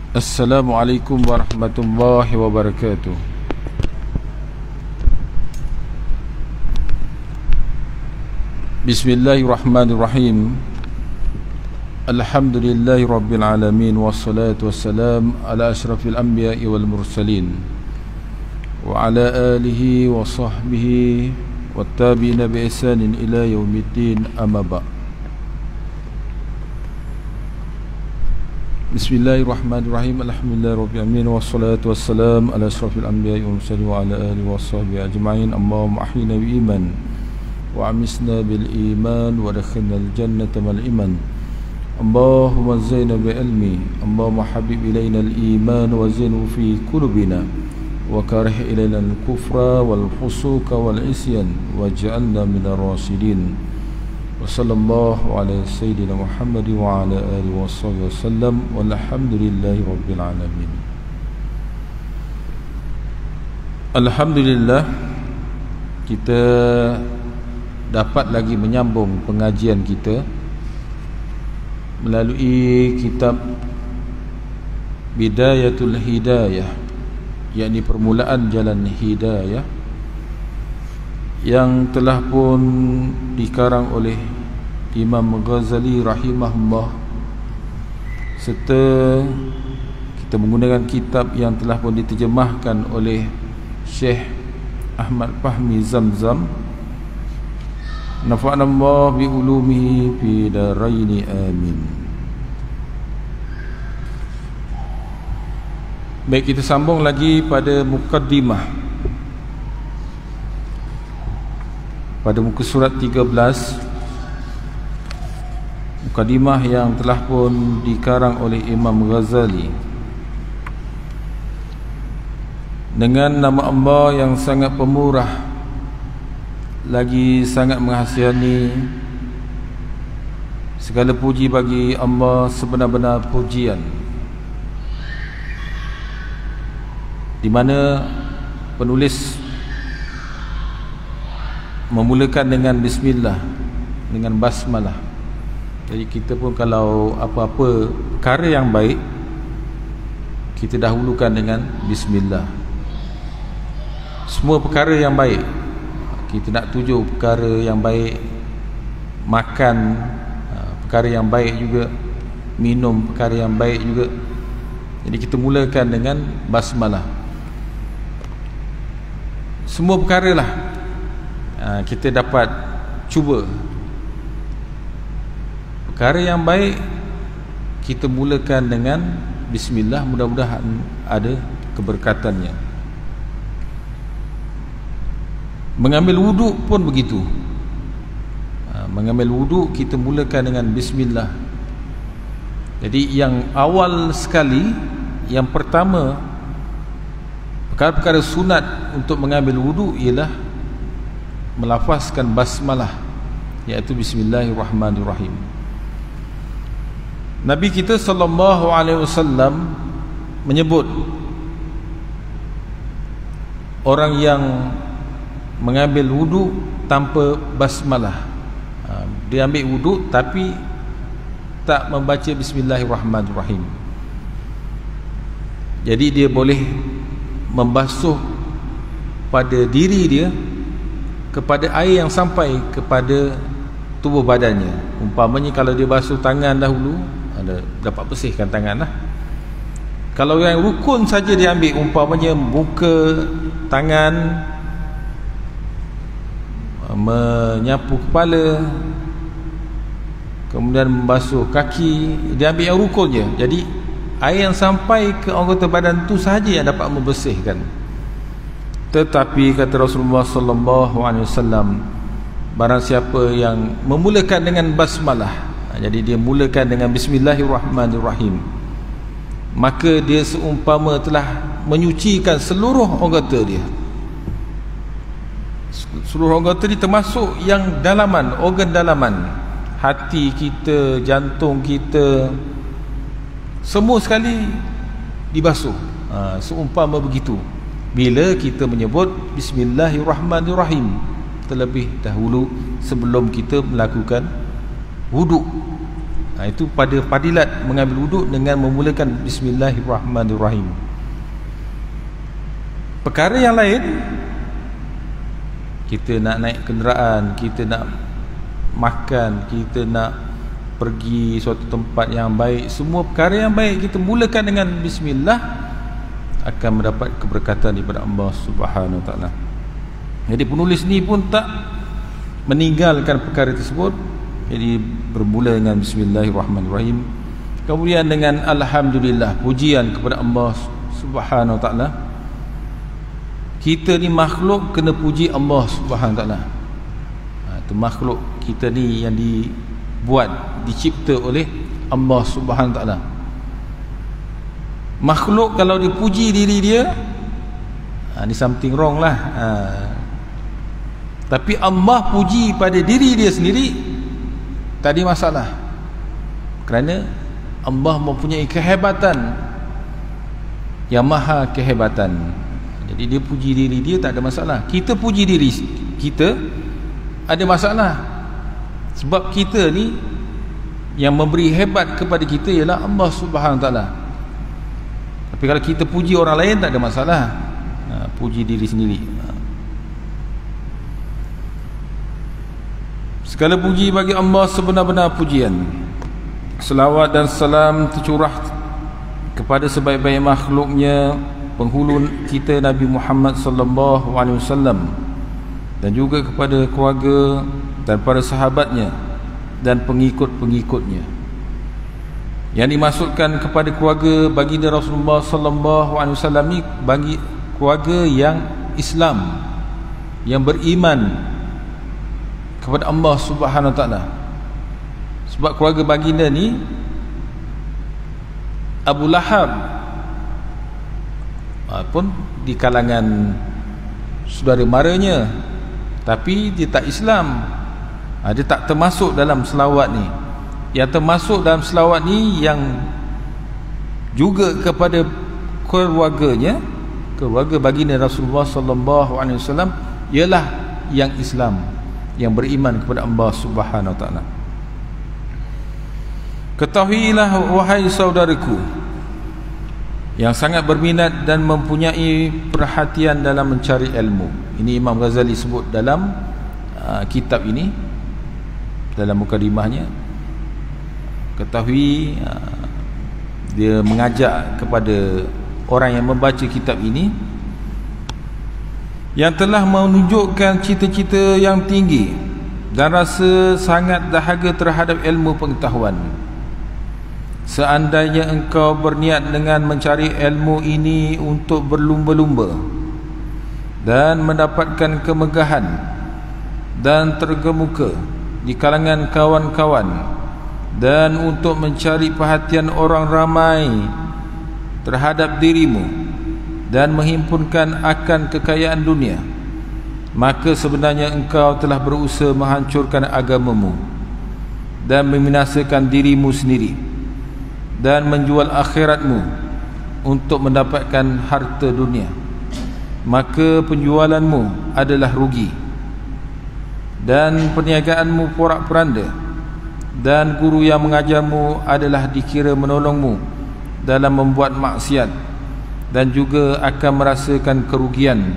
Assalamualaikum warahmatullahi wabarakatuh. Bismillahirrahmanirrahim. Alhamdulillahi rabbil alamin, wassalatu wassalam ala asyrafil anbiya'i wal mursalin wa ala alihi wa sahbihi wattabi'ina bi ihsanin ila yaumiddin, amma ba'd. Bismillahirrahmanirrahim. Alhamdulillahirabbil alamin, wassalatu wassalam ala asyrafil anbiya'i wal mursalin wa ala alihi wa sahbihi ajma'in. Allahumma ahyina bil iman wa amisna bil iman wa dakhilna al jannata mal iman. Allahumma zayyina bil ilmi, Allahumma habib ilayna al iman wa zayyinhu fi qulubina wa karih ilayna al kufra wal fusuqa wal isyan waj'alna minar rasyidin. Wa sallallahu ala sayyidina Muhammad wa ala alihi wa sahbihi wasallam, walhamdulillahi rabbil alamin. Alhamdulillah, kita dapat lagi menyambung pengajian kita melalui kitab Bidayatul Hidayah, yakni permulaan jalan hidayah, yang telah pun dikarang oleh Imam Ghazali rahimahullah, serta kita menggunakan kitab yang telah pun diterjemahkan oleh Syekh Ahmad Fahmi Zamzam, nafa'ana Allah bi ulumihi fi daraini amin. Baik, kita sambung lagi pada mukaddimah, pada muka surat 13, mukadimah yang telah pun dikarang oleh Imam Ghazali dengan nama Allah yang sangat pemurah lagi sangat menghasihani. Segala puji bagi Allah sebenar-benar pujian, di mana penulis memulakan dengan bismillah, dengan basmalah. Jadi kita pun kalau apa-apa perkara yang baik, kita dahulukan dengan bismillah. Semua perkara yang baik, kita nak tuju perkara yang baik, makan perkara yang baik juga, minum perkara yang baik juga. Jadi kita mulakan dengan basmalah. Semua perkara lah kita dapat cuba. Perkara yang baik kita mulakan dengan bismillah, mudah-mudahan ada keberkatannya. Mengambil wuduk pun begitu. Mengambil wuduk kita mulakan dengan bismillah. Jadi yang awal sekali, yang pertama, perkara-perkara sunat untuk mengambil wuduk ialah melafazkan basmalah, iaitu bismillahirrahmanirrahim. Nabi kita sallallahu alaihi wasallam menyebut orang yang mengambil wuduk tanpa basmalah, dia ambil wuduk tapi tak membaca bismillahirrahmanirrahim, jadi dia boleh membasuh pada diri dia kepada air yang sampai kepada tubuh badannya. Umpamanya kalau dia basuh tangan dahulu, dapat bersihkan tangan lah. Kalau yang rukun saja dia ambil, umpamanya muka, tangan, menyapu kepala, kemudian membasuh kaki, dia ambil yang rukun je. Jadi air yang sampai ke anggota badan tu sahaja yang dapat membersihkan. Tetapi kata Rasulullah sallallahu alaihi wasallam, barang siapa yang memulakan dengan basmalah, jadi dia mulakan dengan bismillahirrahmanirrahim, maka dia seumpama telah menyucikan seluruh anggota dia. Seluruh anggota dia termasuk yang dalaman, organ dalaman, hati kita, jantung kita, semua sekali dibasuh. Seumpama begitu bila kita menyebut bismillahirrahmanirrahim terlebih dahulu sebelum kita melakukan wuduk. Itu pada fadilat mengambil wuduk dengan memulakan Bismillahirrahmanirrahim. Perkara yang lain, kita nak naik kenderaan, kita nak makan, kita nak pergi suatu tempat yang baik, semua perkara yang baik kita mulakan dengan Bismillah, akan mendapat keberkatan daripada Allah Subhanahu Wa Taala. Jadi penulis ni pun tak meninggalkan perkara tersebut. Jadi bermula dengan Bismillahirrahmanirrahim, kemudian dengan Alhamdulillah, pujian kepada Allah Subhanahu Wa Taala. Kita ni makhluk kena puji Allah Subhanahu Wa Taala. Itu makhluk kita ni yang dibuat, dicipta oleh Allah Subhanahu Wa Taala. Makhluk kalau dipuji diri dia, ni something wrong lah. Tapi Allah puji pada diri dia sendiri, tadi masalah. Kerana Allah mempunyai kehebatan yang maha kehebatan. Jadi dia puji diri dia, tak ada masalah. Kita puji diri kita, ada masalah. Sebab kita ni, yang memberi hebat kepada kita ialah Allah Subhanahu Wa Taala. Tapi kalau kita puji orang lain, tak ada masalah. Puji diri sendiri. Segala puji bagi Allah sebenar-benar pujian. Selawat dan salam tercurah kepada sebaik-baik makhluknya, penghulu kita Nabi Muhammad sallallahu alaihi wasallam, dan juga kepada keluarga dan para sahabatnya dan pengikut-pengikutnya. Yang dimaksudkan kepada keluarga baginda Rasulullah sallallahu alaihi wasallam ni bagi keluarga yang Islam, yang beriman kepada Allah Subhanahu Wa Taala. Sebab keluarga baginda ni, Abu Lahab pun di kalangan saudara maranya, tapi dia tak Islam. Dia tak termasuk dalam selawat ni. Yang termasuk dalam selawat ni yang juga kepada keluarganya, keluarga baginda Rasulullah sallallahu alaihi wasallam, ialah yang Islam, yang beriman kepada Allah Subhanahu Wa Taala. Ketahuilah wahai saudaraku yang sangat berminat dan mempunyai perhatian dalam mencari ilmu. Ini Imam Ghazali sebut dalam kitab ini, dalam mukadimahnya. Ketahui, dia mengajak kepada orang yang membaca kitab ini, yang telah menunjukkan cita-cita yang tinggi dan rasa sangat dahaga terhadap ilmu pengetahuan. Seandainya engkau berniat dengan mencari ilmu ini untuk berlumba-lumba dan mendapatkan kemegahan dan terkemuka di kalangan kawan-kawan, dan untuk mencari perhatian orang ramai terhadap dirimu dan menghimpunkan akan kekayaan dunia, maka sebenarnya engkau telah berusaha menghancurkan agamamu dan membinasakan dirimu sendiri, dan menjual akhiratmu untuk mendapatkan harta dunia. Maka penjualanmu adalah rugi, dan perniagaanmu porak-poranda, dan guru yang mengajarmu adalah dikira menolongmu dalam membuat maksiat, dan juga akan merasakan kerugian.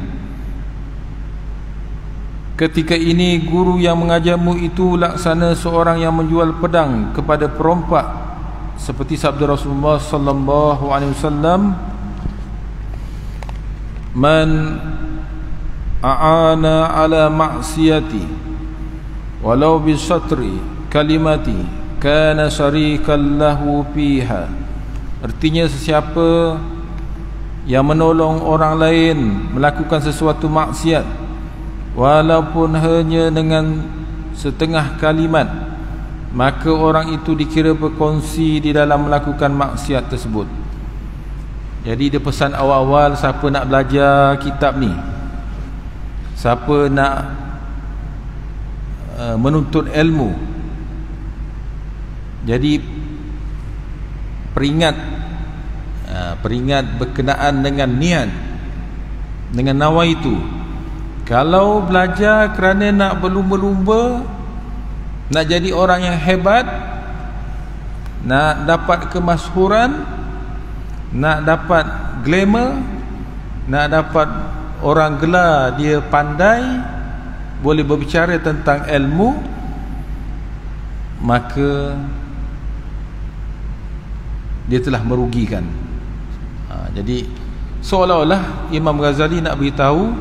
Ketika ini guru yang mengajarmu itu laksana seorang yang menjual pedang kepada perompak, seperti sabda Rasulullah sallallahu alaihi wasallam, man a'ana ala ma'siyati walau bi satri kalimati kana syarikan lahu fiha. Artinya, sesiapa yang menolong orang lain melakukan sesuatu maksiat walaupun hanya dengan setengah kalimat, maka orang itu dikira berkongsi di dalam melakukan maksiat tersebut. Jadi dia pesan awal-awal, siapa nak belajar kitab ni, siapa nak menuntut ilmu, jadi peringat berkenaan dengan niat, dengan nawaitu. Kalau belajar kerana nak berlumba-lumba, nak jadi orang yang hebat, nak dapat kemasyhuran, nak dapat glamour, nak dapat orang gelar dia pandai, boleh berbicara tentang ilmu, maka dia telah merugikan. Jadi seolah-olah Imam Ghazali nak beritahu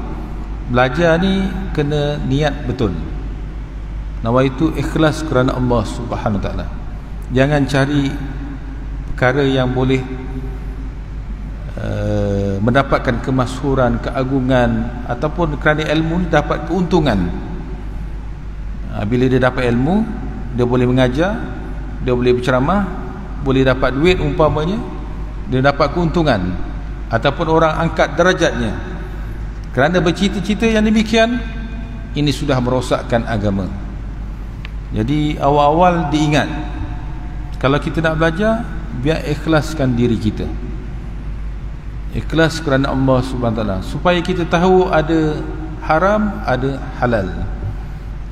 belajar ni kena niat betul. Nawaitu ikhlas kerana Allah Subhanahu Wa Taala. Jangan cari perkara yang boleh mendapatkan kemasyhuran, keagungan, ataupun kerana ilmu dapat keuntungan. Bila dia dapat ilmu, dia boleh mengajar, dia boleh berceramah, boleh dapat duit umpamanya, dia dapat keuntungan, ataupun orang angkat derajatnya. Kerana bercita-cita yang demikian, ini sudah merosakkan agama. Jadi awal-awal diingat, kalau kita nak belajar, biar ikhlaskan diri kita, ikhlas kerana Allah Subhanahu Wa Taala, supaya kita tahu ada haram, ada halal.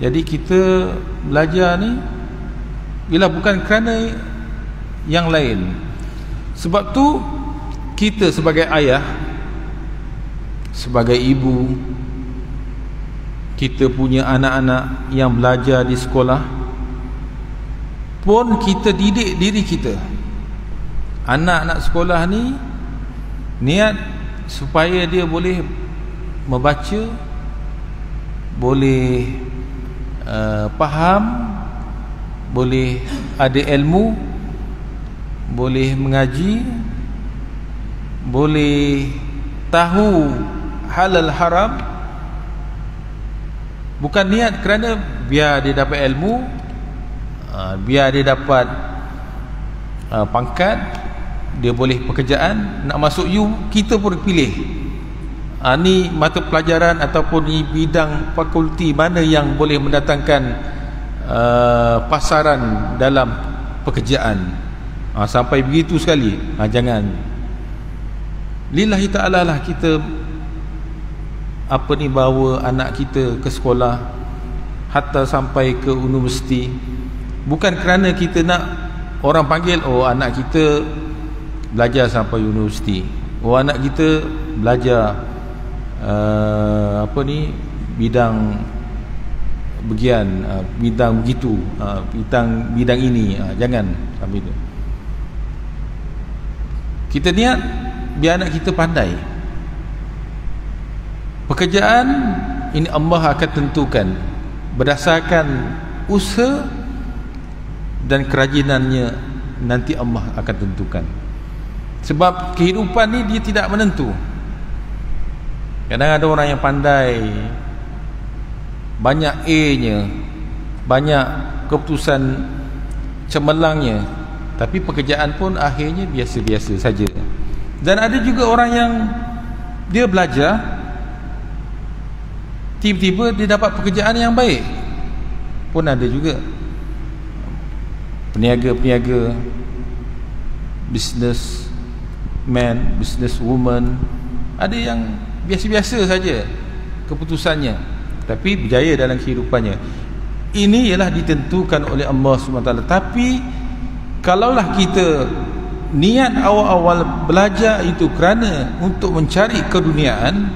Jadi kita belajar ni bila bukan kerana yang lain. Sebab tu kita sebagai ayah, sebagai ibu, kita punya anak-anak yang belajar di sekolah pun kita didik diri kita. Anak-anak sekolah ni niat supaya dia boleh membaca, boleh faham, boleh ada ilmu, boleh mengaji, boleh tahu halal haram. Bukan niat kerana biar dia dapat ilmu, biar dia dapat pangkat, dia boleh pekerjaan, nak masuk U kita pun pilih ni mata pelajaran ataupun ni bidang fakulti mana yang boleh mendatangkan pasaran dalam pekerjaan. Sampai begitu sekali. Jangan. Lillahi ta'ala lah kita bawa anak kita ke sekolah, hatta sampai ke universiti, bukan kerana kita nak orang panggil, oh anak kita belajar sampai universiti, oh anak kita belajar bidang bagian, bidang begitu, bidang ini. Jangan sampai itu. Kita niat biar anak kita pandai. Pekerjaan ini Allah akan tentukan berdasarkan usaha dan kerajinannya, nanti Allah akan tentukan. Sebab kehidupan ni dia tidak menentu. Kadang ada orang yang pandai, banyak A-nya, banyak keputusan cemerlangnya, tapi pekerjaan pun akhirnya biasa-biasa saja. Dan ada juga orang yang dia belajar, tiba-tiba dia dapat pekerjaan yang baik pun ada juga. Peniaga-peniaga, businessman, businesswoman, ada yang biasa-biasa saja keputusannya, tapi berjaya dalam kehidupannya. Ini ialah ditentukan oleh Allah SWT. Tapi kalaulah kita niat awal-awal belajar itu kerana untuk mencari keduniaan,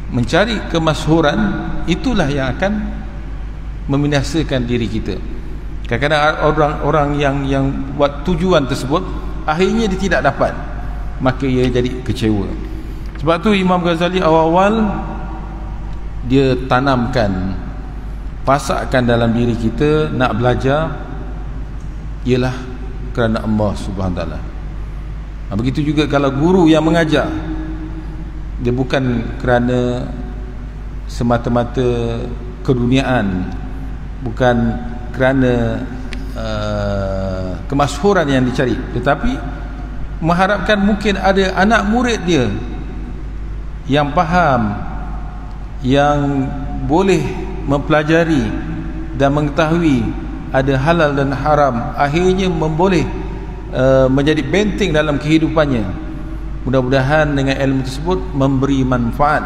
mencari kemasyhuran, itulah yang akan membinasakan diri kita. Kadang-kadang orang-orang yang buat tujuan tersebut akhirnya dia tidak dapat, maka ia jadi kecewa. Sebab tu Imam Ghazali awal-awal dia tanamkan, pasakkan dalam diri kita nak belajar ialah kerana Allah Subhanahu Wa Taala. Begitu juga kalau guru yang mengajar, dia bukan kerana semata-mata keduniaan, bukan kerana kemasyhuran yang dicari, tetapi mengharapkan mungkin ada anak murid dia yang faham, yang boleh mempelajari dan mengetahui ada halal dan haram, akhirnya memboleh menjadi benteng dalam kehidupannya. Mudah-mudahan dengan ilmu tersebut memberi manfaat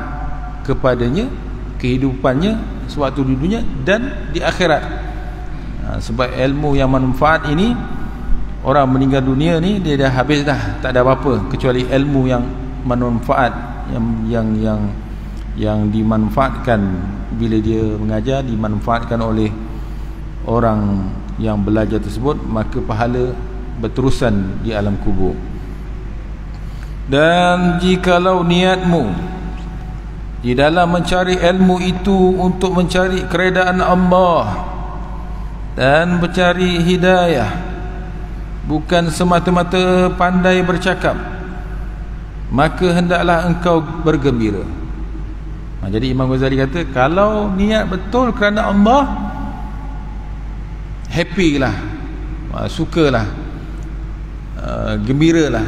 kepadanya, kehidupannya sewaktu di dunia dan di akhirat. Sebab ilmu yang manfaat ini orang meninggal dunia ni dia dah habis dah, tak ada apa-apa kecuali ilmu yang bermanfaat, yang dimanfaatkan bila dia mengajar, dimanfaatkan oleh orang yang belajar tersebut, maka pahala berterusan di alam kubur. Dan jikalau niatmu di dalam mencari ilmu itu untuk mencari keredaan Allah dan mencari hidayah, bukan semata-mata pandai bercakap, maka hendaklah engkau bergembira. Jadi Imam Ghazali kata, kalau niat betul kerana Allah, happy lah, sukalah, gembiralah,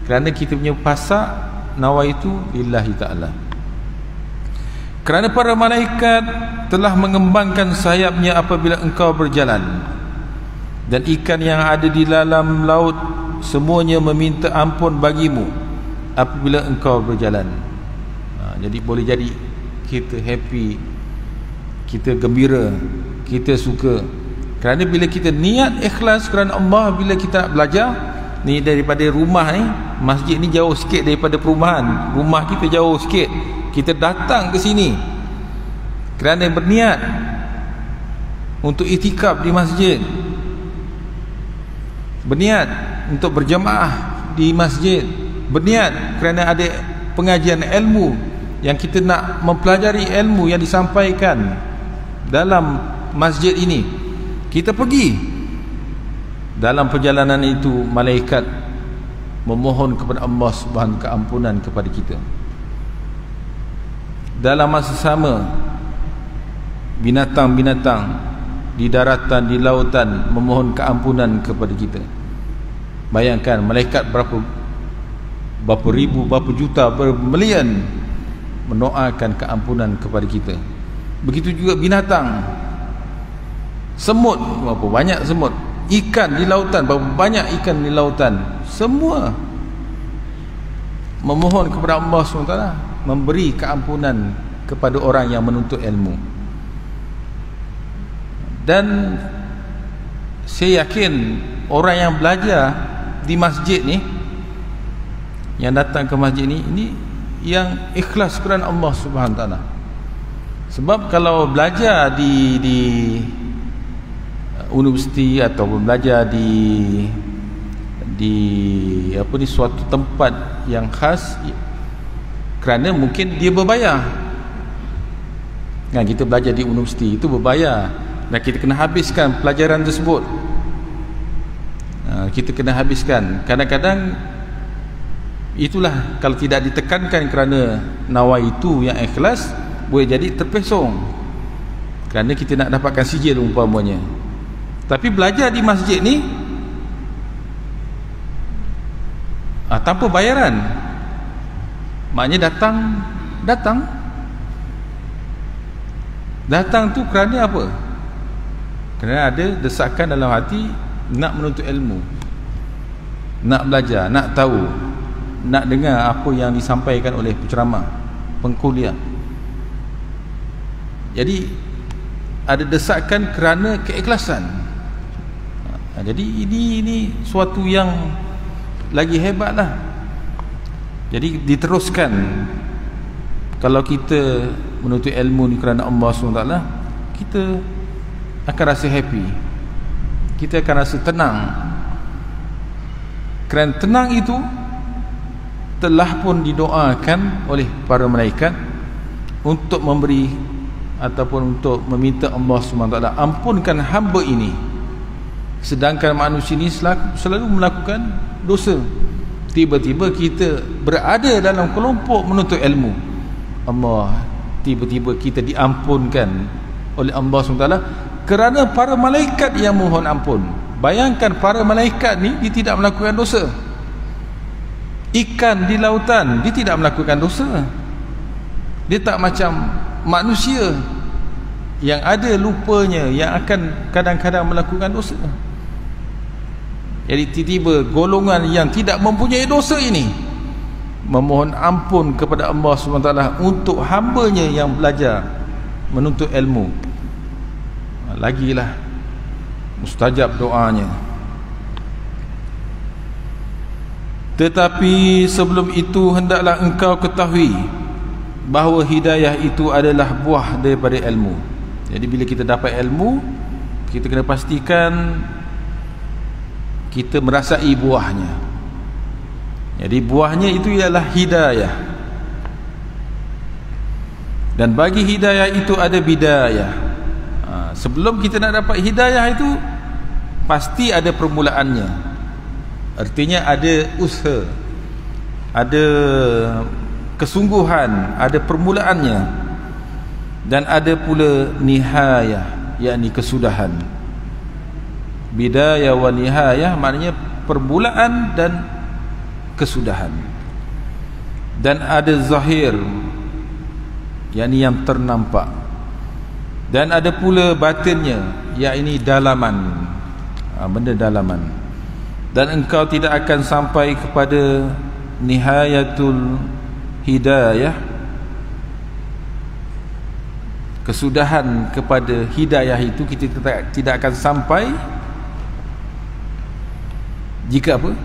kerana kita punya pasak nawa itu lillahi ta'ala. Kerana para malaikat telah mengembangkan sayapnya apabila engkau berjalan, dan ikan yang ada di dalam laut semuanya meminta ampun bagimu apabila engkau berjalan. Jadi boleh jadi kita happy, kita gembira, kita suka, kerana bila kita niat ikhlas kerana Allah. Bila kita nak belajar ni, daripada rumah ni, masjid ni jauh sikit daripada perumahan, rumah kita jauh sikit, kita datang ke sini kerana berniat untuk iktikaf di masjid, berniat untuk berjamaah di masjid, berniat kerana ada pengajian ilmu yang kita nak mempelajari ilmu yang disampaikan dalam masjid ini. Kita pergi, dalam perjalanan itu malaikat memohon kepada Allah Subhanahu keampunan kepada kita. Dalam masa sama, binatang-binatang di daratan, di lautan memohon keampunan kepada kita. Bayangkan malaikat berapa ribu, berapa juta, bermilion mendoakan keampunan kepada kita. Begitu juga binatang, semut, berapa banyak semut, ikan di lautan, berapa banyak ikan di lautan, semua memohon kepada Allah SWT memberi keampunan kepada orang yang menuntut ilmu. Dan saya yakin orang yang belajar di masjid ni, yang datang ke masjid ni, ini yang ikhlas kerana Allah Subhanahu Taala. Sebab kalau belajar di universiti ataupun belajar di suatu tempat yang khas, kerana mungkin dia berbayar kan, kita belajar di universiti itu berbayar, dan kita kena habiskan pelajaran tersebut, kita kena habiskan. Kadang-kadang itulah, kalau tidak ditekankan kerana nawa itu yang ikhlas, boleh jadi terpesong kerana kita nak dapatkan sijil umpamanya. Tapi belajar di masjid ni tanpa bayaran, maknanya datang tu kerana apa? Kerana ada desakan dalam hati nak menuntut ilmu, nak belajar, nak tahu, nak dengar apa yang disampaikan oleh penceramah, pengkuliah. Jadi ada desakan kerana keikhlasan. Jadi ini suatu yang lagi hebatlah. Jadi diteruskan, kalau kita menuntut ilmu ni kerana Allah SWT, kita akan rasa happy, kita akan rasa tenang. Kerana tenang itu telah pun didoakan oleh para malaikat untuk memberi ataupun untuk meminta Allah SWT ampunkan hamba ini, sedangkan manusia ini selalu melakukan dosa. Tiba-tiba kita berada dalam kelompok menuntut ilmu, Allah, tiba-tiba kita diampunkan oleh Allah SWT kerana para malaikat yang mohon ampun. Bayangkan, para malaikat ni dia tidak melakukan dosa. Ikan di lautan dia tidak melakukan dosa. Dia tak macam manusia yang ada lupanya, yang akan kadang-kadang melakukan dosa. Jadi tiba-tiba golongan yang tidak mempunyai dosa ini memohon ampun kepada Allah SWT untuk hambanya yang belajar menuntut ilmu. Lagilah mustajab doanya. Tetapi sebelum itu hendaklah engkau ketahui bahawa hidayah itu adalah buah daripada ilmu. Jadi bila kita dapat ilmu, kita kena pastikan kita merasai buahnya. Jadi buahnya itu ialah hidayah. Dan bagi hidayah itu ada bidayah. Sebelum kita nak dapat hidayah itu, pasti ada permulaannya. Artinya ada usaha, ada kesungguhan, ada permulaannya, dan ada pula nihayah, yakni kesudahan. Bidayah wa nihayah maknanya permulaan dan kesudahan. Dan ada zahir, yakni yang ternampak, dan ada pula batinnya, yakni dalaman, benda dalaman. Dan engkau tidak akan sampai kepada nihayatul hidayah, kesudahan kepada hidayah itu kita tidak akan sampai jika apa?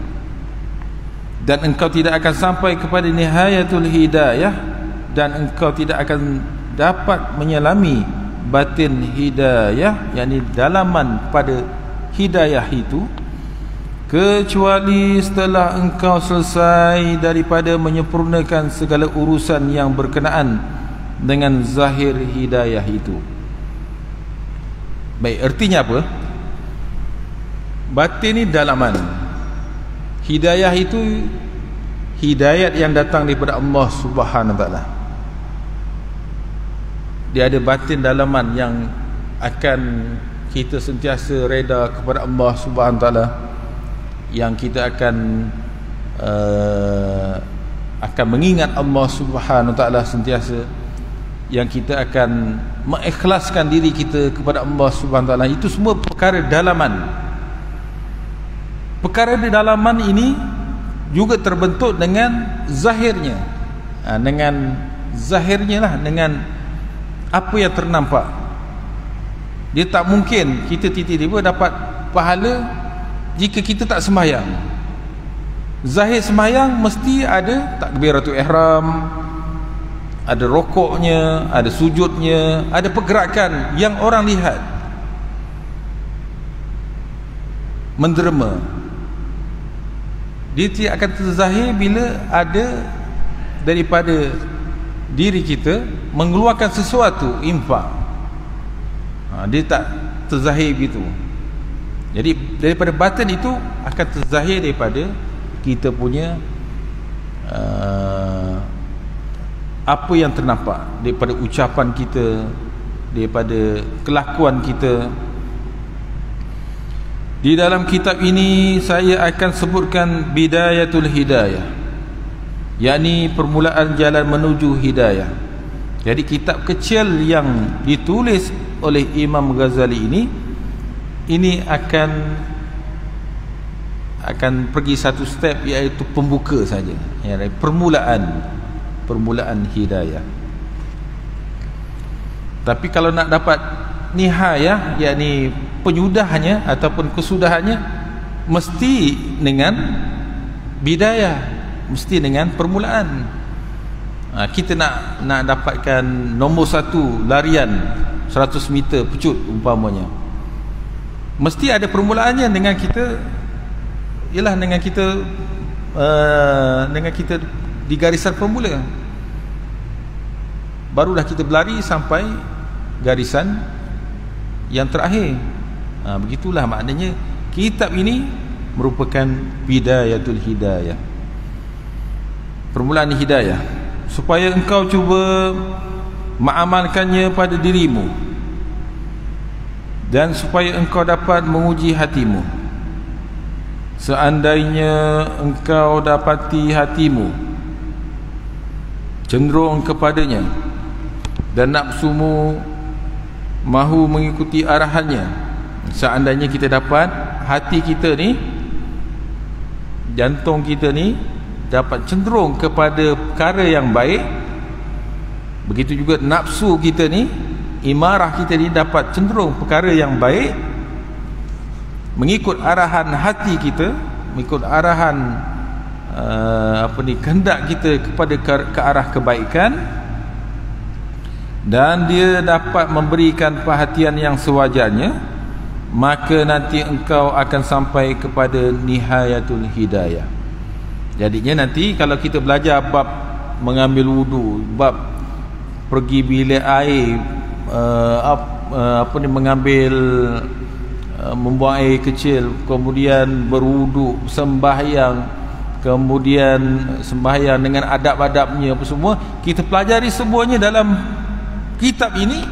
Dan engkau tidak akan sampai kepada nihayatul hidayah, dan engkau tidak akan dapat menyelami batin hidayah, yakni dalaman pada hidayah itu, kecuali setelah engkau selesai daripada menyempurnakan segala urusan yang berkenaan dengan zahir hidayah itu. Baik, artinya apa? Batin ni dalaman. Hidayah itu hidayat yang datang daripada Allah Subhanahu Wa Taala. Dia ada batin dalaman yang akan kita sentiasa reda kepada Allah Subhanahu Wa Taala, yang kita akan mengingat Allah Subhanahu Wa Taala sentiasa, yang kita akan mengikhlaskan diri kita kepada Allah Subhanahu Wa Taala. Itu semua perkara dalaman. Perkara di dalaman ini juga terbentuk dengan zahirnya, dengan zahirnya lah, dengan apa yang ternampak. Dia tak mungkin kita tiba-tiba dapat pahala jika kita tak sembahyang. Zahir sembahyang mesti ada takbiratul ihram, ada rokoknya, ada sujudnya, ada pergerakan yang orang lihat, menderma. Dia tidak akan terzahir bila ada daripada diri kita mengeluarkan sesuatu, infak. Dia tak terzahir begitu. Jadi daripada batin itu akan terzahir daripada kita punya apa yang ternampak, daripada ucapan kita, daripada kelakuan kita. Di dalam kitab ini saya akan sebutkan bidayatul hidayah, yakni permulaan jalan menuju hidayah. Jadi kitab kecil yang ditulis oleh Imam Ghazali ini akan pergi satu step, iaitu pembuka saja, ya, permulaan hidayah. Tapi kalau nak dapat nihayah, yakni penyudahnya ataupun kesudahannya, mesti dengan bidayah, mesti dengan permulaan. Kita nak dapatkan nombor satu larian 100 meter pecut umpamanya, mesti ada permulaannya dengan kita, ialah dengan kita di garisan permula, barulah kita berlari sampai garisan yang terakhir. Begitulah maknanya kitab ini merupakan bidayatul hidayah, permulaan hidayah, supaya engkau cuba mengamalkannya pada dirimu, dan supaya engkau dapat menguji hatimu. Seandainya engkau dapati hatimu cenderung kepadanya dan nafsumu mahu mengikuti arahannya, seandainya kita dapat hati kita ni, jantung kita ni dapat cenderung kepada perkara yang baik, begitu juga nafsu kita ni, imarah kita ni dapat cenderung perkara yang baik, mengikut arahan hati kita, mengikut arahan kehendak kita kepada ke arah kebaikan, dan dia dapat memberikan perhatian yang sewajarnya, maka nanti engkau akan sampai kepada nihayatul hidayah. Jadinya nanti kalau kita belajar bab mengambil wudu, bab pergi bilik air, mengambil membuang air kecil, kemudian berwudu, sembahyang, kemudian sembahyang dengan adab-adabnya apa semua, kita pelajari semuanya dalam kitab ini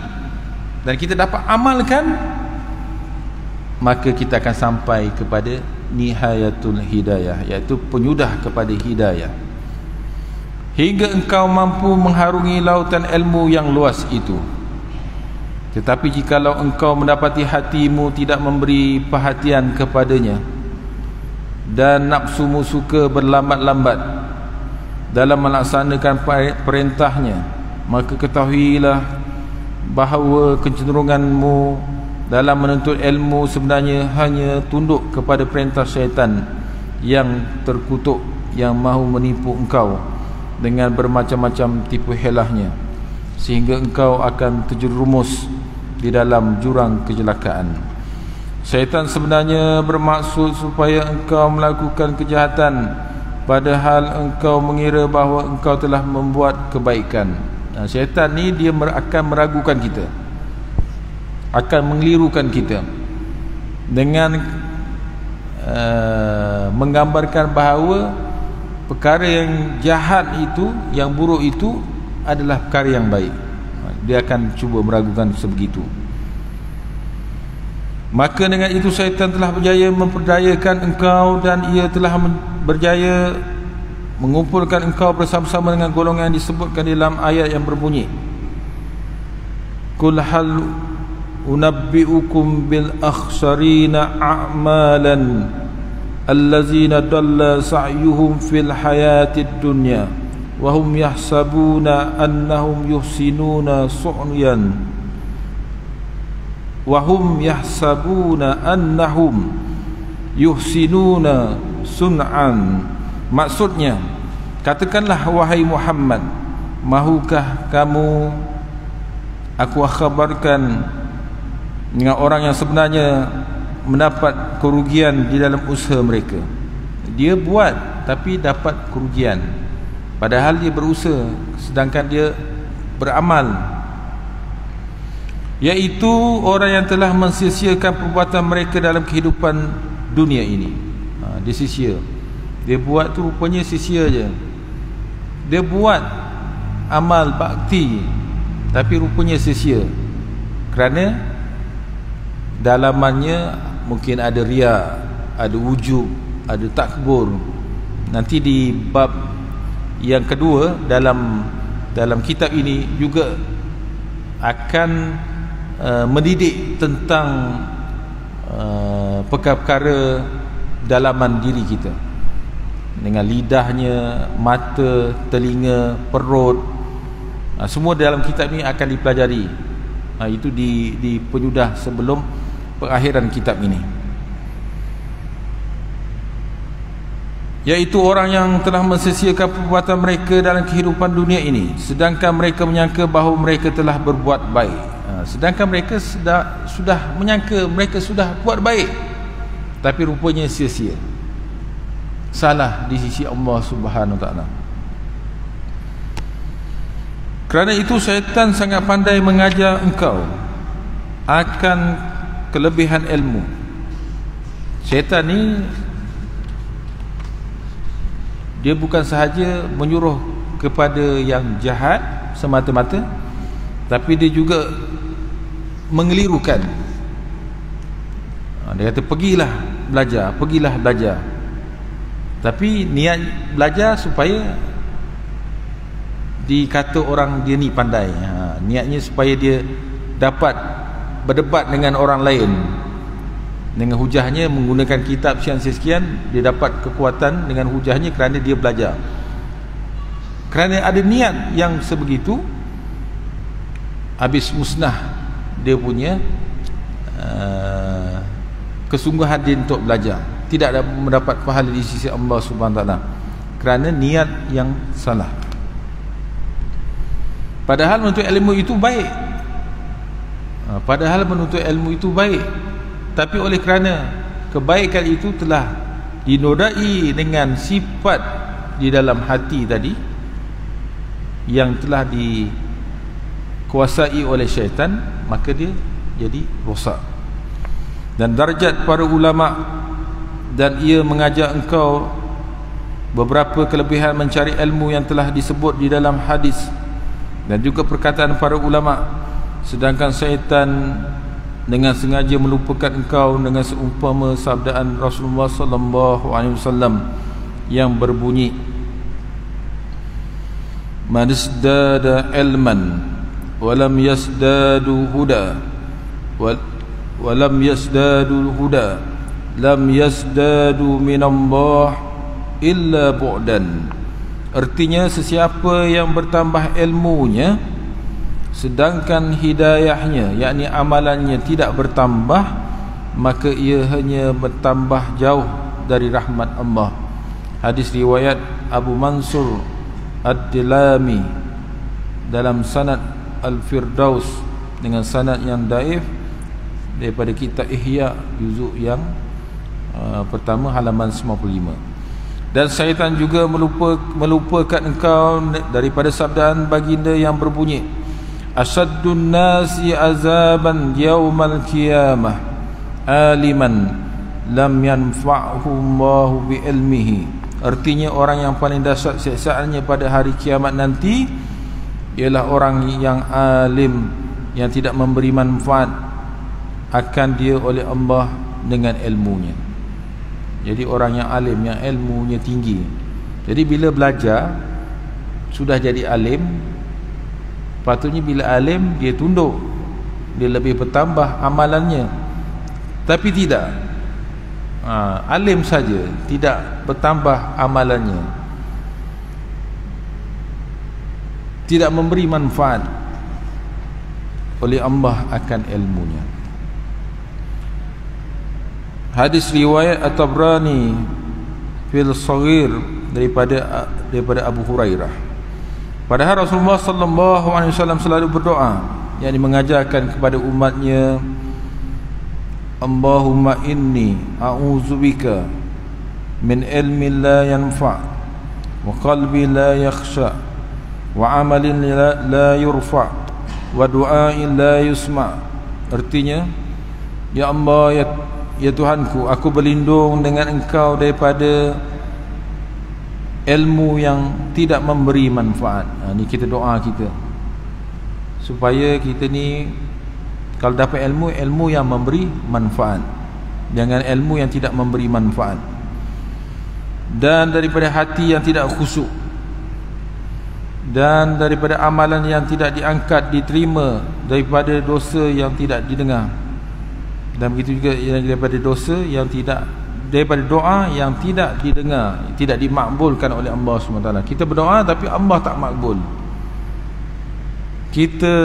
dan kita dapat amalkan, maka kita akan sampai kepada nihayatul hidayah, iaitu penyudah kepada hidayah, hingga engkau mampu mengharungi lautan ilmu yang luas itu. Tetapi jikalau engkau mendapati hatimu tidak memberi perhatian kepadanya, dan nafsumu suka berlambat-lambat dalam melaksanakan perintahnya, maka ketahuilah bahawa kecenderunganmu dalam menuntut ilmu sebenarnya hanya tunduk kepada perintah syaitan yang terkutuk, yang mahu menipu engkau dengan bermacam-macam tipu helahnya, sehingga engkau akan terjerumus di dalam jurang kecelakaan. Syaitan sebenarnya bermaksud supaya engkau melakukan kejahatan, padahal engkau mengira bahawa engkau telah membuat kebaikan. Syaitan ni dia akan meragukan kita, akan mengelirukan kita dengan menggambarkan bahawa perkara yang jahat itu, yang buruk itu adalah perkara yang baik. Dia akan cuba meragukan sebegitu. Maka dengan itu syaitan telah berjaya memperdayakan engkau, dan ia telah berjaya mengumpulkan engkau bersama-sama dengan golongan yang disebutkan dalam ayat yang berbunyi, Qul hal unabbi'ukum bil akhsarina a'malan allazina dalla sa'yuhum fil hayatid dunya wa hum yahsabuna annahum yuhsinuna su'yan wa hum yahsabuna annahum yuhsinuna sun'an. Maksudnya, katakanlah wahai Muhammad, mahukah kamu aku khabarkan dengan orang yang sebenarnya mendapat kerugian di dalam usaha mereka. Dia buat tapi dapat kerugian, padahal dia berusaha, sedangkan dia beramal, iaitu orang yang telah mensia-siakan perbuatan mereka dalam kehidupan dunia ini. Dia sia-sia, dia buat tu rupanya sia-sia je. Dia buat amal bakti tapi rupanya sia-sia, kerana dalamannya mungkin ada riya, ada ujub, ada takbur. Nanti di bab yang kedua dalam kitab ini juga akan mendidik tentang perkara-perkara dalaman diri kita, dengan lidahnya, mata, telinga, perut, semua dalam kitab ini akan dipelajari. Itu di penyudah sebelum pengakhiran kitab ini, iaitu orang yang telah mensia-siakan perbuatan mereka dalam kehidupan dunia ini, sedangkan mereka menyangka bahawa mereka telah berbuat baik. Sedangkan mereka sudah menyangka mereka sudah buat baik, tapi rupanya sia-sia, salah di sisi Allah Subhanahu Wa Taala. Kerana itu syaitan sangat pandai mengajar engkau akan kelebihan ilmu. Syaitan ni dia bukan sahaja menyuruh kepada yang jahat semata-mata, tapi dia juga mengelirukan. Dia kata pergilah belajar, tapi niat belajar supaya dikata orang dia ni pandai. Niatnya supaya dia dapat berdebat dengan orang lain, dengan hujahnya menggunakan kitab sekian-sekian, dia dapat kekuatan dengan hujahnya kerana dia belajar. Kerana ada niat yang sebegitu, habis musnah dia punya kesungguhan dia untuk belajar, tidak ada mendapat pahala di sisi Allah Subhanahu Wa Taala. kerana niat yang salah. Padahal menuntut ilmu itu baik, tapi oleh kerana kebaikan itu telah dinodai dengan sifat di dalam hati tadi yang telah dikuasai oleh syaitan, maka dia jadi rosak. Dan darjat para ulama, dan ia mengajak engkau beberapa kelebihan mencari ilmu yang telah disebut di dalam hadis dan juga perkataan para ulama, sedangkan syaitan dengan sengaja melupakan engkau dengan seumpama sabdaan Rasulullah sallallahu alaihi wasallam yang berbunyi, man isdada ilman walam yasdadu huda walam yasdadu huda lam yasdadu minallah illa bu'dan. Artinya, sesiapa yang bertambah ilmunya sedangkan hidayahnya, yakni amalannya tidak bertambah, maka ia hanya bertambah jauh dari rahmat Allah. Hadis riwayat Abu Mansur Ad-Dilami dalam sanad Al-Firdaus dengan sanad yang daif daripada kitab Ihya juzuk yang pertama halaman 95. Dan syaitan juga melupakan engkau daripada sabdaan baginda yang berbunyi, asyaddun nasi azaban yaumal qiyamah aliman lam yanfa'hu Allahu bi ilmihi. Artinya, orang yang paling dahsyat siksaannya pada hari kiamat nanti ialah orang yang alim yang tidak memberi manfaat akan dia oleh Allah dengan ilmunya. Jadi orang yang alim, yang ilmunya tinggi, jadi bila belajar sudah jadi alim, patutnya bila alim dia tunduk, dia lebih bertambah amalannya. Tapi tidak, alim saja tidak bertambah amalannya, tidak memberi manfaat oleh Allah akan ilmunya. Hadis riwayat At-Tabrani fil Saghir daripada Abu Hurairah. Padahal Rasulullah sallallahu alaihi wasallam selalu berdoa, yang mengajarkan kepada umatnya, Allahumma inni a'udzubika min ilmin la yanfa' wa qalbi la yakhsha wa amalin la yurfa' wa du'ain la yusma'. Artinya, ya Allah, ya Tuhanku, aku berlindung dengan Engkau daripada ilmu yang tidak memberi manfaat. Ini kita doa kita, supaya kita ni kalau dapat ilmu yang memberi manfaat, jangan ilmu yang tidak memberi manfaat. Dan daripada hati yang tidak khusyuk, dan daripada amalan yang tidak diangkat, diterima, daripada dosa yang tidak didengar, dan begitu juga daripada dosa yang tidak, daripada doa yang tidak didengar, tidak dimakbulkan oleh Allah SWT. Kita berdoa tapi Allah tak makbul. Kita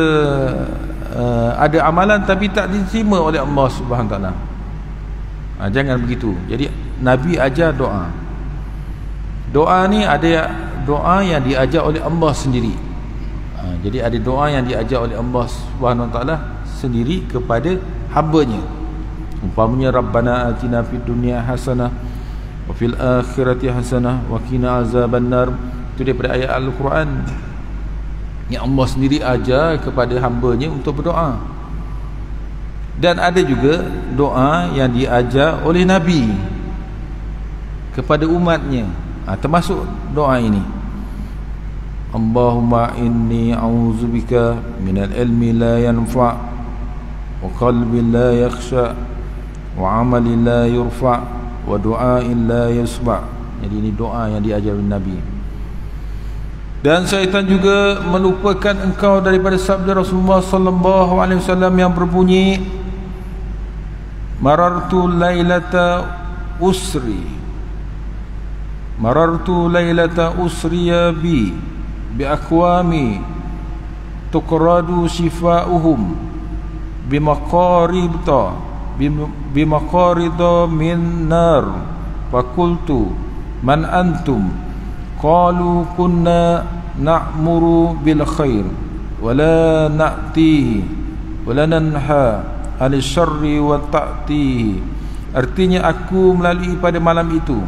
ada amalan tapi tak diterima oleh Allah SWT. Jangan begitu. Jadi Nabi ajar doa. Doa ni ada doa yang diajar oleh Allah sendiri. Jadi ada doa yang diajar oleh Allah SWT sendiri kepada hamba-Nya. Umpamanya, Rabbana atina fid dunya hasanah wa fil akhirati hasanah wa qina azabannar. Itu daripada ayat Al-Quran yang Allah sendiri ajar kepada hamba-Nya untuk berdoa. Dan ada juga doa yang diajar oleh Nabi kepada umatnya, termasuk doa ini, Allahumma inni a'udzubika minal ilmi la yanfa' wa qalbi la yakhsha wa amali la yurfa' wa du'ain la yusma'. Jadi ini doa yang diajar oleh Nabi. Dan syaitan juga melupakan engkau daripada sabda Rasulullah sallallahu alaihi wasallam yang berbunyi, marartu lailata usriya bi aqwami tuqradu shifa'uhum bimaqarida min nar faqultu man antum qalu kunna na'muru bil khair wa la na'tihi wa la nanha 'anil syarri wa ta'tihi. Artinya aku melalui pada malam itu,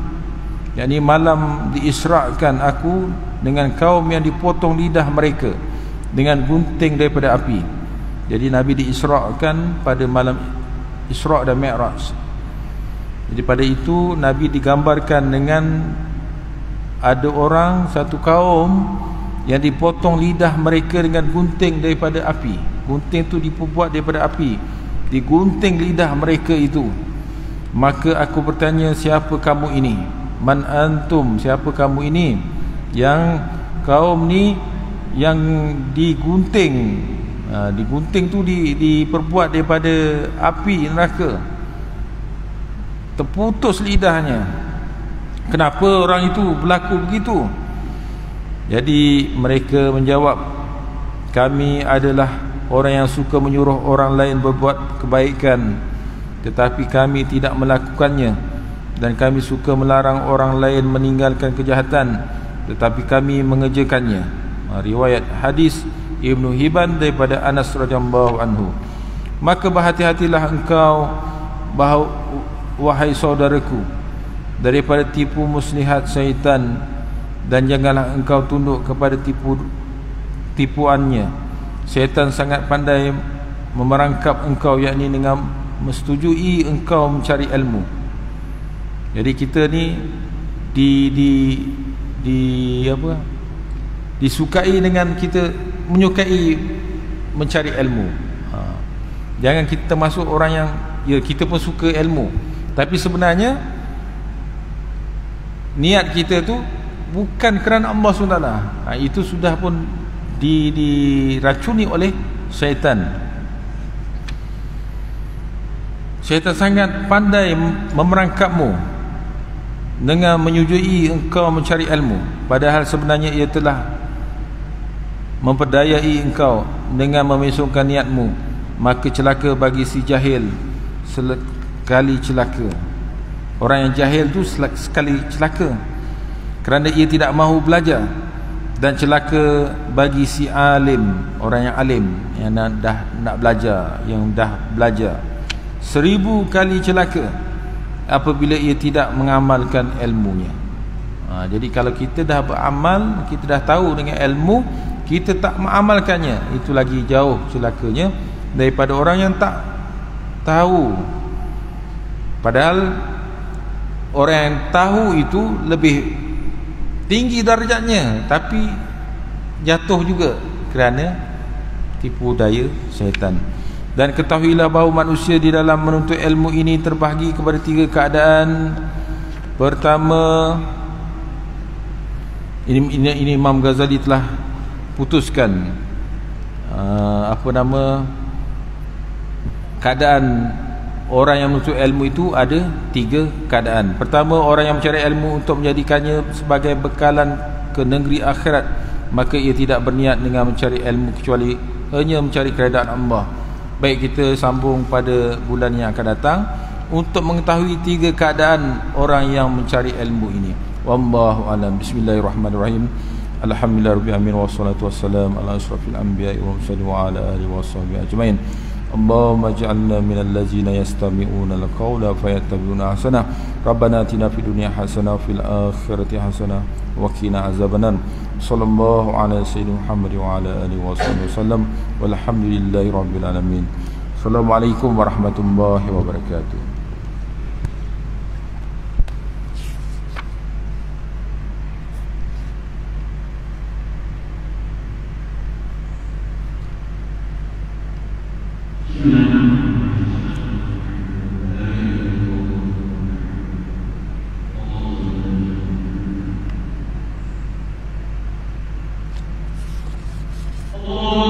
yakni malam diisrakan aku dengan kaum yang dipotong lidah mereka dengan gunting daripada api. Jadi Nabi diisrakan pada malam Isra' dan Mi'raj. Jadi pada itu Nabi digambarkan dengan ada orang, satu kaum yang dipotong lidah mereka dengan gunting daripada api. Gunting itu dibuat daripada api, digunting lidah mereka itu. Maka aku bertanya, siapa kamu ini? Man antum, siapa kamu ini? Yang kaum ni yang digunting, digunting tu diperbuat daripada api neraka, terputus lidahnya. Kenapa orang itu berlaku begitu? Jadi mereka menjawab, kami adalah orang yang suka menyuruh orang lain berbuat kebaikan, tetapi kami tidak melakukannya, dan kami suka melarang orang lain meninggalkan kejahatan, tetapi kami mengerjakannya. Riwayat hadis Ibnu Hibban daripada Anas radhiyallahu anhu. Maka berhati-hatilah engkau, wahai saudaraku, daripada tipu muslihat syaitan, dan janganlah engkau tunduk kepada tipuannya. Syaitan sangat pandai memerangkap engkau, yakni dengan menyetujui engkau mencari ilmu. Jadi kita ni disukai dengan kita menyukai mencari ilmu. Jangan kita masuk orang yang kita pun suka ilmu, tapi sebenarnya niat kita tu bukan kerana Allah SWT. Itu sudah pun diracuni oleh syaitan. Syaitan sangat pandai memerangkapmu dengan menyujui engkau mencari ilmu, padahal sebenarnya ia telah memperdayai engkau dengan memisungkan niatmu. Maka celaka bagi si jahil sekali celaka. Orang yang jahil tu sekali celaka kerana ia tidak mahu belajar, dan celaka bagi si alim, orang yang alim, yang dah nak belajar, yang dah belajar, 1000 kali celaka apabila ia tidak mengamalkan ilmunya. Jadi kalau kita dah beramal, kita dah tahu dengan ilmu, kita tak mengamalkannya, itu lagi jauh celakanya daripada orang yang tak tahu. Padahal orang yang tahu itu lebih tinggi darjatnya, tapi jatuh juga kerana tipu daya syaitan. Dan ketahuilah bahawa manusia di dalam menuntut ilmu ini terbahagi kepada 3 keadaan. Pertama, ini Imam Ghazali telah putuskan keadaan orang yang menuntut ilmu itu ada 3 keadaan. Pertama, orang yang mencari ilmu untuk menjadikannya sebagai bekalan ke negeri akhirat, maka ia tidak berniat dengan mencari ilmu kecuali hanya mencari keredaan Allah. Baik, kita sambung pada bulan yang akan datang untuk mengetahui 3 keadaan orang yang mencari ilmu ini. Wallahu a'lam. Bismillahirrahmanirrahim. Alhamdulillahirabbil alamin, wassalatu wassalamu ala asyrafil anbiya'i wal mursalin wa ala alihi washabbihi ajmain. Allahumma ij'alna minal ladzina yastami'una al-qawla fayattabi'una ahsanah. Rabbana atina fid dunya hasanah wa fil akhirati hasanah wa qina azabannar. Sallallahu ala sayyidina Muhammad wa ala alihi wasallam. Walhamdulillahi rabbil alamin. Assalamualaikum warahmatullahi wabarakatuh. Allah